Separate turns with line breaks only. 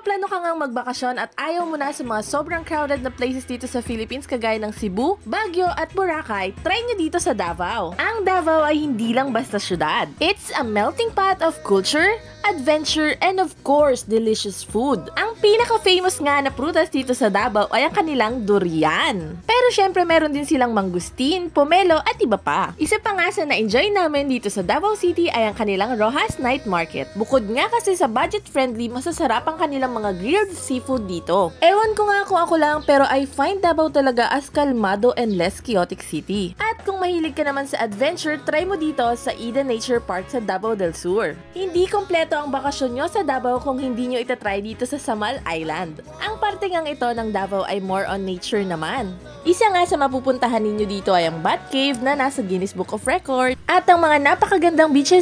nagpaplano ka ngang magbakasyon at ayaw mo na sa mga sobrang crowded na places dito sa Philippines kagaya ng Cebu, Baguio at Boracay, try nyo dito sa Davao. Ang Davao ay hindi lang basta syudad. It's a melting pot of culture, adventure, and of course, delicious food. Ang pinaka-famous nga na prutas dito sa Davao ay ang kanilang durian. Pero syempre meron din silang mangustin, pomelo at iba pa. Isa pa nga sa na-enjoy namin dito sa Davao City ay ang kanilang Rojas Night Market. Bukod nga kasi sa budget-friendly, masasarap ang kanilang mga grilled seafood dito. Ewan ko nga kung ako lang, pero I find Davao talaga as kalmado and less chaotic city. At kung mahilig ka naman sa adventure, try mo dito sa Eden Nature Park sa Davao del Sur. Hindi kompleto ang bakasyon nyo sa Davao kung hindi nyo itatry dito sa Samal Island. Ang parte ngang ito ng Davao ay more on nature naman. Isa nga sa mapupuntahan ninyo dito ay ang Bat Cave na nasa Guinness Book of Record at ang mga napakagandang beaches